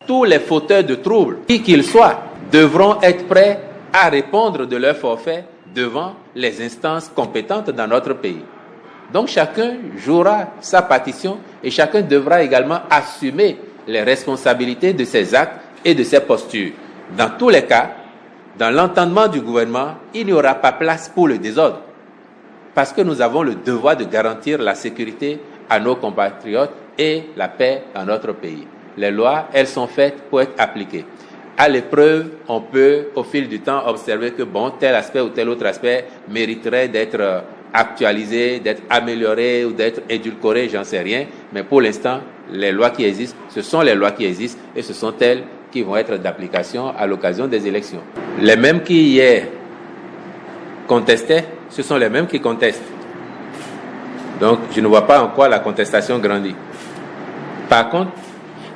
tous les fauteurs de troubles, qui qu'ils soient, devront être prêts à répondre de leur forfait devant les instances compétentes dans notre pays. Donc chacun jouera sa partition et chacun devra également assumer les responsabilités de ses actes et de ses postures. Dans tous les cas, dans l'entendement du gouvernement, il n'y aura pas place pour le désordre, parce que nous avons le devoir de garantir la sécurité à nos compatriotes et la paix dans notre pays. Les lois, elles sont faites pour être appliquées. À l'épreuve, on peut, au fil du temps, observer que tel aspect ou tel autre aspect mériterait d'être actualisé, d'être amélioré ou d'être édulcoré, j'en sais rien. Mais pour l'instant, les lois qui existent, ce sont les lois qui existent et ce sont elles qui vont être d'application à l'occasion des élections. Les mêmes qui hier contestaient, ce sont les mêmes qui contestent. Donc, je ne vois pas en quoi la contestation grandit. Par contre,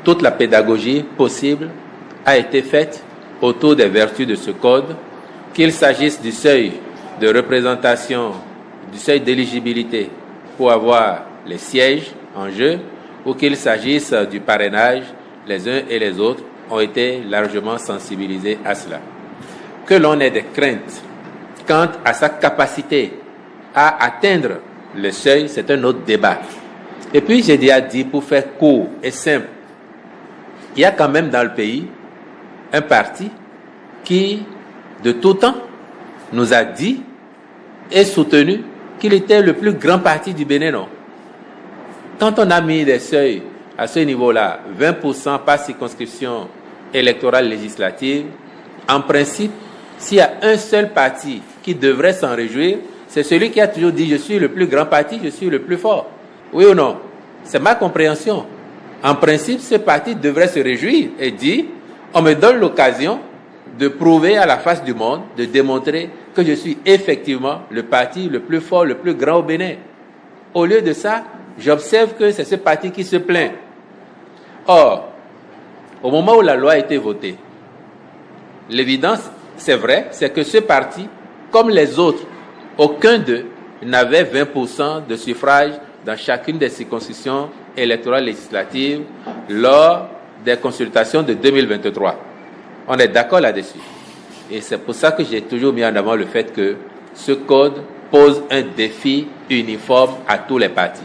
toute la pédagogie possible a été faite autour des vertus de ce code, qu'il s'agisse du seuil de représentation, du seuil d'éligibilité pour avoir les sièges en jeu, ou qu'il s'agisse du parrainage, les uns et les autres ont été largement sensibilisés à cela. Que l'on ait des craintes quant à sa capacité à atteindre le seuil, c'est un autre débat. Et puis, j'ai déjà dit, pour faire court et simple, il y a quand même dans le pays un parti qui, de tout temps, nous a dit et soutenu qu'il était le plus grand parti du Bénin, non? Quand on a mis des seuils à ce niveau-là, 20% par circonscription électorale législative, en principe, s'il y a un seul parti qui devrait s'en réjouir, c'est celui qui a toujours dit « je suis le plus grand parti, je suis le plus fort ». Oui ou non? C'est ma compréhension. En principe, ce parti devrait se réjouir et dire « on me donne l'occasion de prouver à la face du monde, de démontrer que je suis effectivement le parti le plus fort, le plus grand au Bénin ». Au lieu de ça, j'observe que c'est ce parti qui se plaint. Or, au moment où la loi a été votée, l'évidence, c'est vrai, c'est que ce parti, comme les autres, aucun d'eux n'avait 20% de suffrages dans chacune des circonscriptions électorales législatives lors des consultations de 2023. On est d'accord là-dessus. Et c'est pour ça que j'ai toujours mis en avant le fait que ce code pose un défi uniforme à tous les partis.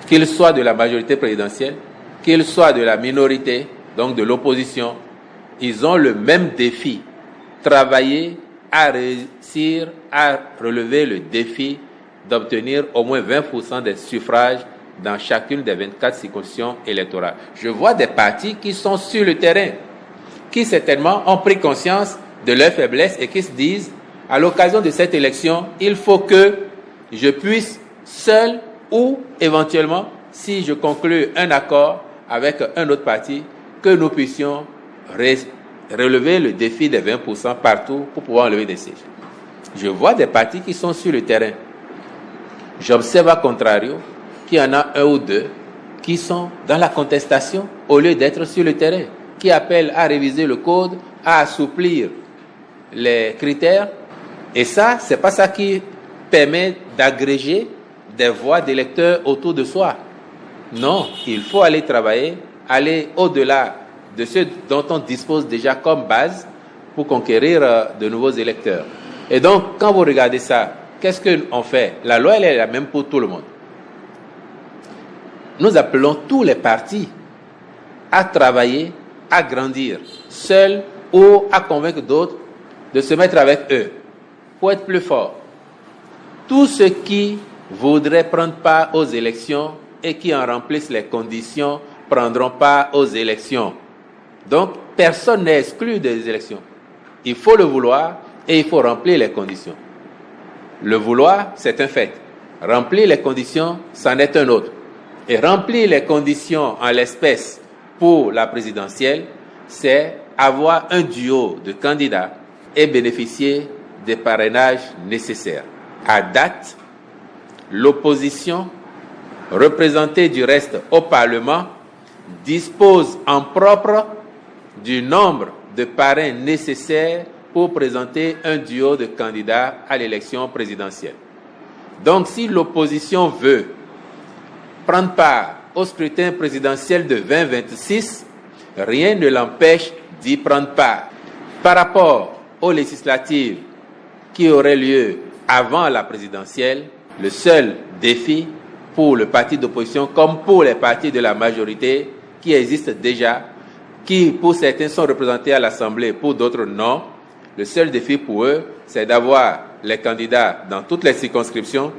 Qu'ils soient de la majorité présidentielle, qu'ils soient de la minorité, donc de l'opposition, ils ont le même défi. Travailler à réussir à relever le défi d'obtenir au moins 20% des suffrages dans chacune des 24 circonscriptions électorales. Je vois des partis qui sont sur le terrain, qui certainement ont pris conscience de leur faiblesse et qui se disent, à l'occasion de cette élection, il faut que je puisse seul ou éventuellement, si je conclue un accord avec un autre parti, que nous puissions relever le défi des 20% partout pour pouvoir enlever des sièges. Je vois des partis qui sont sur le terrain. J'observe à contrario qu'il y en a un ou deux qui sont dans la contestation au lieu d'être sur le terrain, qui appellent à réviser le code, à assouplir les critères. Et ça, c'est pas ça qui permet d'agréger des voix d'électeurs autour de soi. Non, il faut aller travailler, aller au-delà de ce dont on dispose déjà comme base pour conquérir de nouveaux électeurs. Et donc, quand vous regardez ça, qu'est-ce qu'on fait? La loi, elle est la même pour tout le monde. Nous appelons tous les partis à travailler, à grandir, seuls ou à convaincre d'autres de se mettre avec eux pour être plus forts. Tous ceux qui voudraient prendre part aux élections et qui en remplissent les conditions prendront part aux élections. Donc, personne n'est exclu des élections. Il faut le vouloir et il faut remplir les conditions. Le vouloir, c'est un fait. Remplir les conditions, c'en est un autre. Et remplir les conditions en l'espèce pour la présidentielle, c'est avoir un duo de candidats et bénéficier des parrainages nécessaires. À date, l'opposition, représentée du reste au Parlement, dispose en propre du nombre de parrains nécessaires pour présenter un duo de candidats à l'élection présidentielle. Donc, si l'opposition veut prendre part au scrutin présidentiel de 2026, rien ne l'empêche d'y prendre part. Par rapport aux législatives qui auraient lieu avant la présidentielle, le seul défi pour le parti d'opposition comme pour les partis de la majorité qui existent déjà, qui pour certains sont représentés à l'Assemblée, pour d'autres non, le seul défi pour eux, c'est d'avoir les candidats dans toutes les circonscriptions,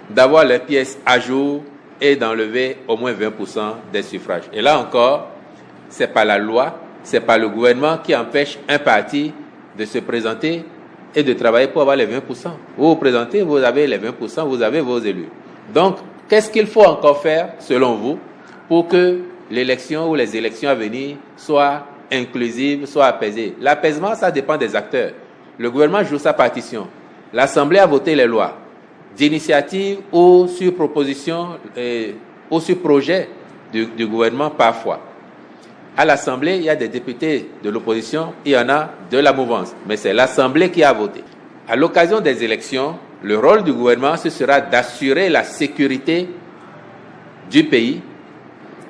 d'avoir les pièces à jour et d'enlever au moins 20% des suffrages. Et là encore, c'est pas la loi, c'est pas le gouvernement qui empêche un parti de se présenter et de travailler pour avoir les 20%. Vous vous présentez, vous avez les 20%, vous avez vos élus. Donc, qu'est-ce qu'il faut encore faire, selon vous, pour que l'élection ou les élections à venir soient inclusives, soient apaisées? L'apaisement, ça dépend des acteurs. Le gouvernement joue sa partition. L'Assemblée a voté les lois d'initiative ou sur proposition ou sur projet du gouvernement parfois. À l'Assemblée, il y a des députés de l'opposition, il y en a de la mouvance, mais c'est l'Assemblée qui a voté. À l'occasion des élections, le rôle du gouvernement, ce sera d'assurer la sécurité du pays,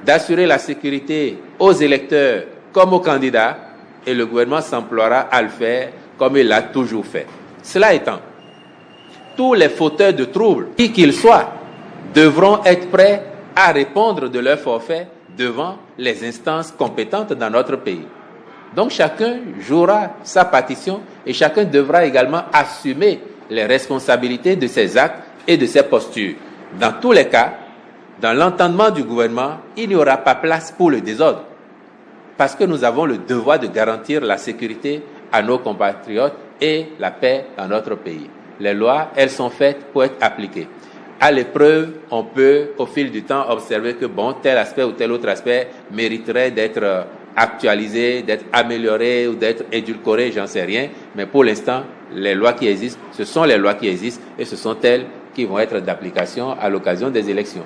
d'assurer la sécurité aux électeurs comme aux candidats, et le gouvernement s'emploiera à le faire comme il l'a toujours fait. Cela étant, tous les fauteurs de troubles, qui qu'ils soient, devront être prêts à répondre de leur forfait devant les instances compétentes dans notre pays. Donc chacun jouera sa partition et chacun devra également assumer les responsabilités de ses actes et de ses postures. Dans tous les cas, dans l'entendement du gouvernement, il n'y aura pas place pour le désordre, parce que nous avons le devoir de garantir la sécurité à nos compatriotes et la paix dans notre pays. Les lois, elles sont faites pour être appliquées. À l'épreuve, on peut, au fil du temps, observer que tel aspect ou tel autre aspect mériterait d'être actualisé, d'être amélioré ou d'être édulcoré, j'en sais rien. Mais pour l'instant, les lois qui existent, ce sont les lois qui existent et ce sont elles qui vont être d'application à l'occasion des élections.